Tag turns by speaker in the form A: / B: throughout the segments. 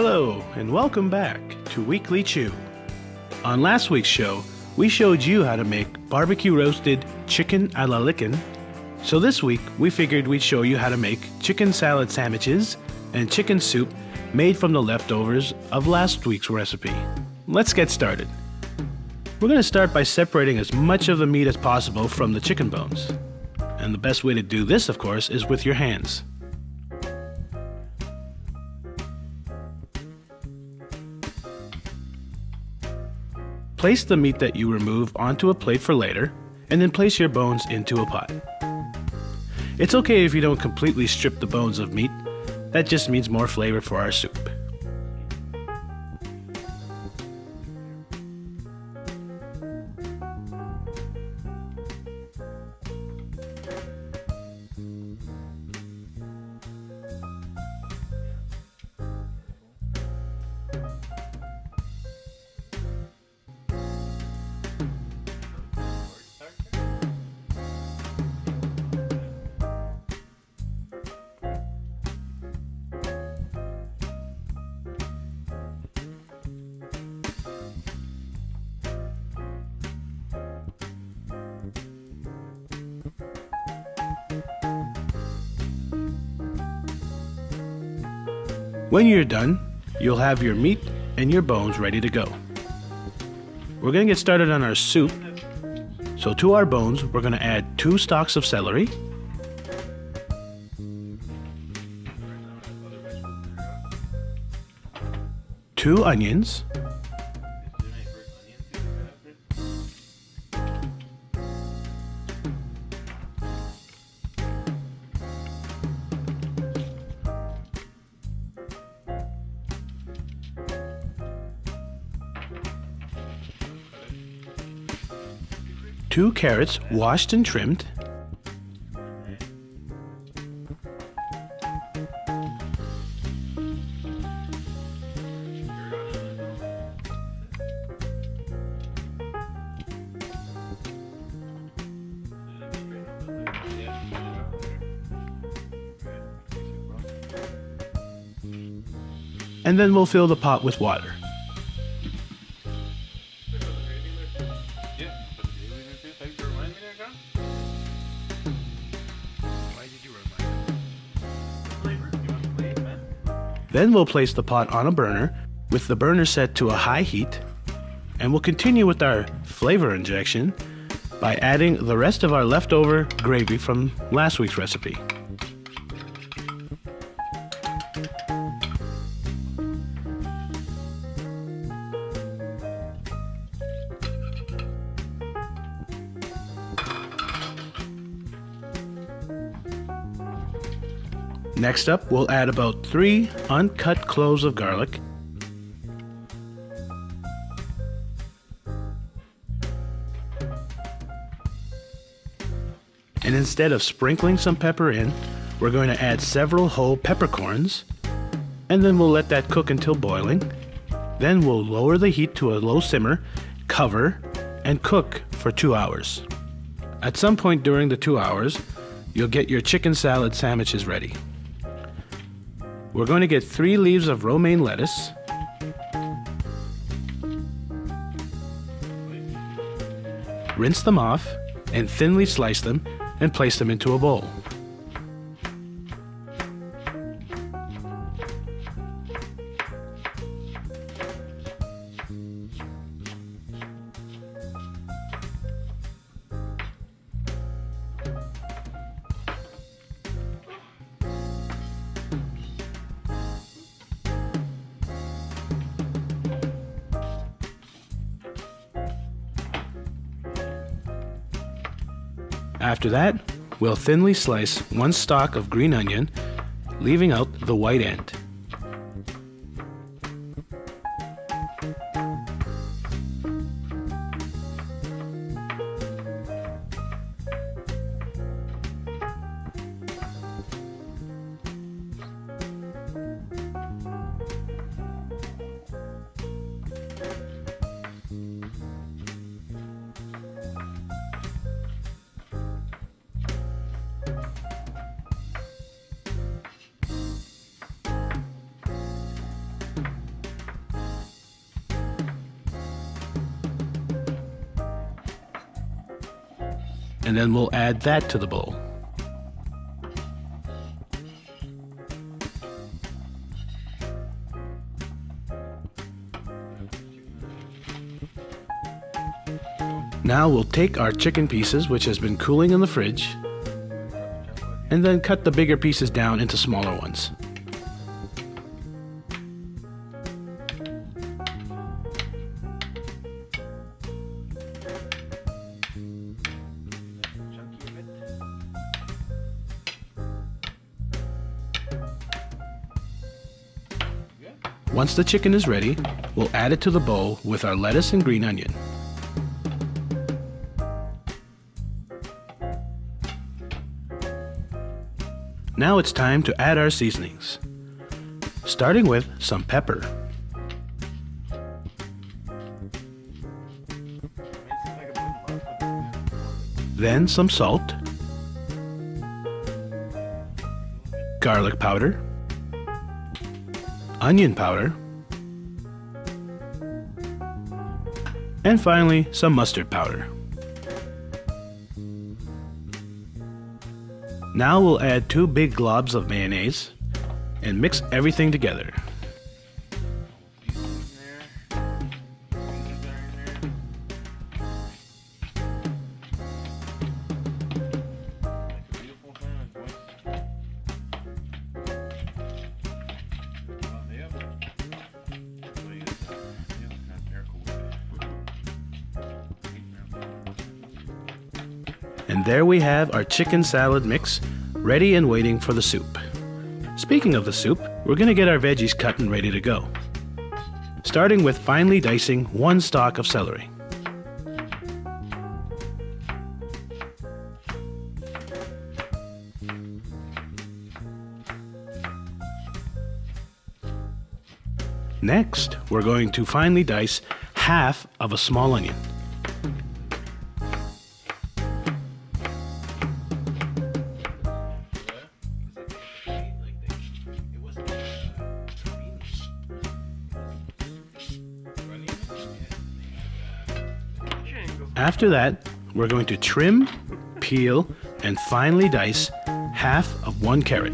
A: Hello, and welcome back to Weekly Chew. On last week's show, we showed you how to make barbecue roasted chicken a la lickin'. So this week, we figured we'd show you how to make chicken salad sandwiches and chicken soup made from the leftovers of last week's recipe. Let's get started. We're going to start by separating as much of the meat as possible from the chicken bones. And the best way to do this, of course, is with your hands. Place the meat that you remove onto a plate for later, and then place your bones into a pot. It's okay if you don't completely strip the bones of meat, that just means more flavor for our soup. When you're done, you'll have your meat and your bones ready to go. We're going to get started on our soup. So to our bones, we're going to add 2 stalks of celery, 2 onions, 2 carrots washed and trimmed, and then we'll fill the pot with water. Then we'll place the pot on a burner with the burner set to a high heat, and we'll continue with our flavor injection by adding the rest of our leftover gravy from last week's recipe. Next up, we'll add about 3 uncut cloves of garlic, and instead of sprinkling some pepper in, we're going to add several whole peppercorns, and then we'll let that cook until boiling. Then we'll lower the heat to a low simmer, cover, and cook for 2 hours. At some point during the 2 hours, you'll get your chicken salad sandwiches ready. We're going to get 3 leaves of romaine lettuce, rinse them off, and thinly slice them and place them into a bowl. After that, we'll thinly slice 1 stalk of green onion, leaving out the white end. and then we'll add that to the bowl. Now we'll take our chicken pieces, which has been cooling in the fridge, and then cut the bigger pieces down into smaller ones. Once the chicken is ready, we'll add it to the bowl with our lettuce and green onion. Now it's time to add our seasonings, starting with some pepper, then some salt, garlic powder, onion powder, and finally some mustard powder. Now we'll add 2 big globs of mayonnaise and mix everything together. And there we have our chicken salad mix, ready and waiting for the soup. Speaking of the soup, we're going to get our veggies cut and ready to go. Starting with finely dicing 1 stalk of celery. Next, we're going to finely dice half of a small onion. After that, we're going to trim, peel, and finely dice half of 1 carrot.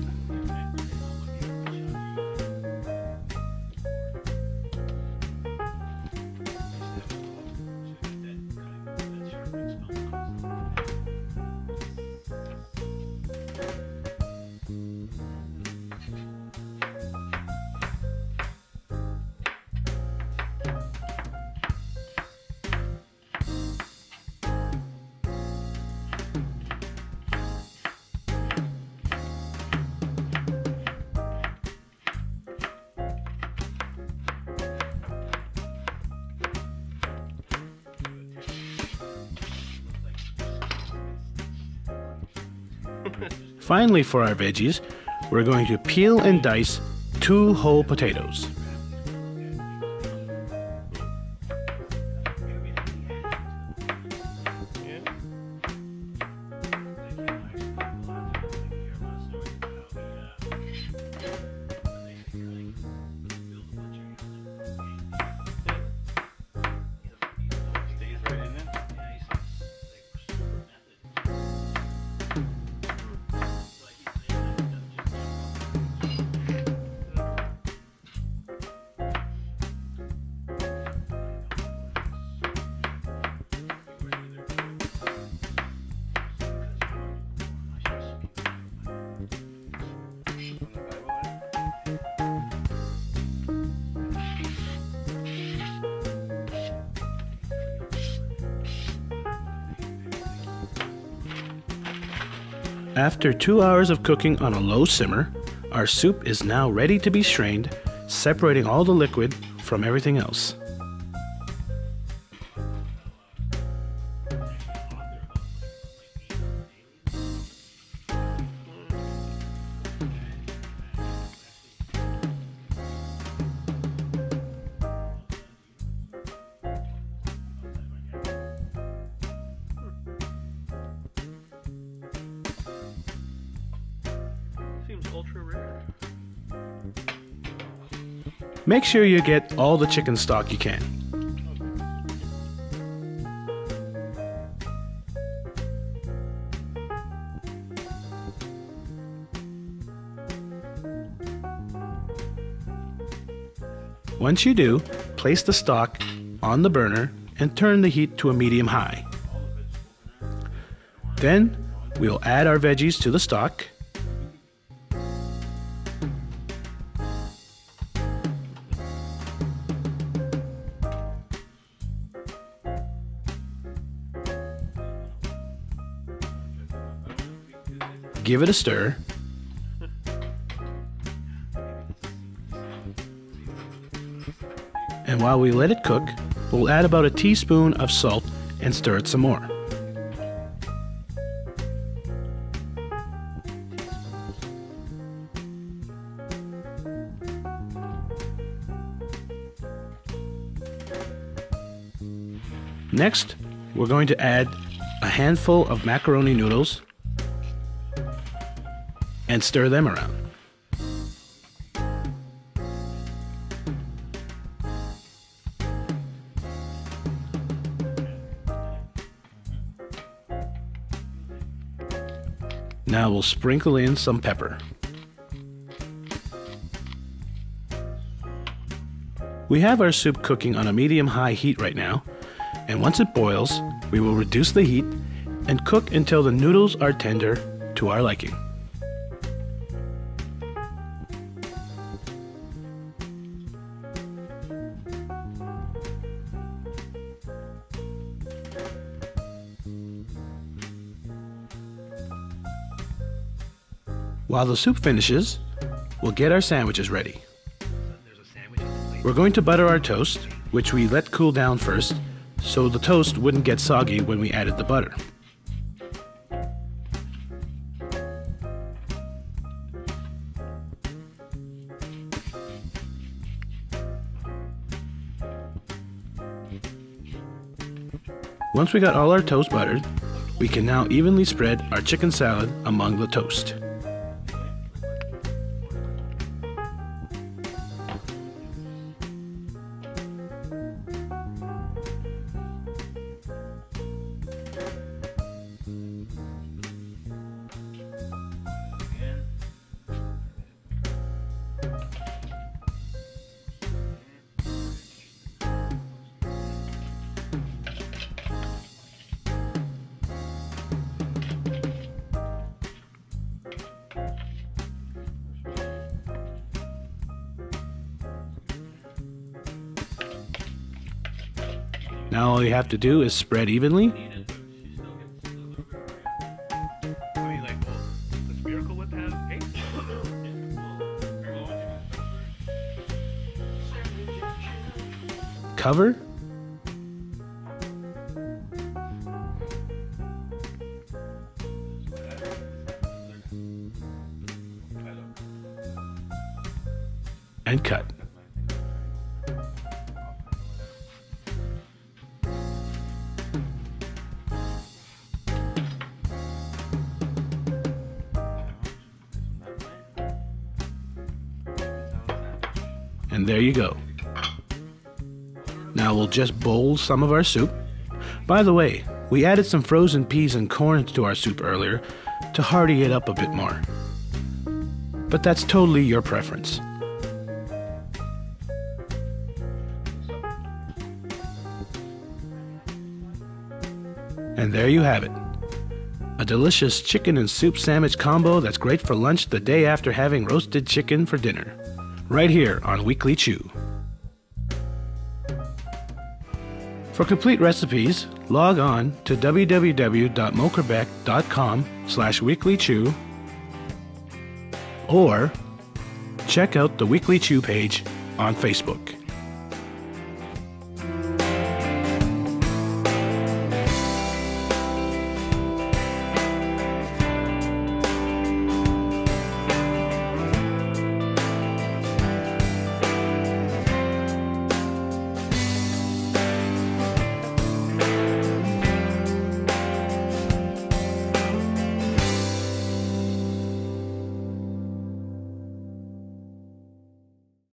A: Finally, for our veggies, we're going to peel and dice 2 whole potatoes. After 2 hours of cooking on a low simmer, our soup is now ready to be strained, separating all the liquid from everything else.
B: Ultra rare.
A: Make sure you get all the chicken stock you can. Once you do, place the stock on the burner and turn the heat to a medium-high. Then we'll add our veggies to the stock. Give it a stir. And while we let it cook, we'll add about a teaspoon of salt and stir it some more. Next, we're going to add a handful of macaroni noodles and stir them around. Now we'll sprinkle in some pepper. We have our soup cooking on a medium-high heat right now, and once it boils, we will reduce the heat and cook until the noodles are tender to our liking. While the soup finishes, we'll get our sandwiches ready. We're going to butter our toast, which we let cool down first, so the toast wouldn't get soggy when we added the butter. Once we got all our toast buttered, we can now evenly spread our chicken salad among the toast. Now all you have to do is spread evenly. Cover. And cut. And there you go. Now we'll just bowl some of our soup. By the way, we added some frozen peas and corn to our soup earlier to hearty it up a bit more. But that's totally your preference. And there you have it. A delicious chicken and soup sandwich combo that's great for lunch the day after having roasted chicken for dinner. Right here on Weekly Chew. For complete recipes, log on to www.moquebec.com/weeklychew or check out the Weekly Chew page on Facebook.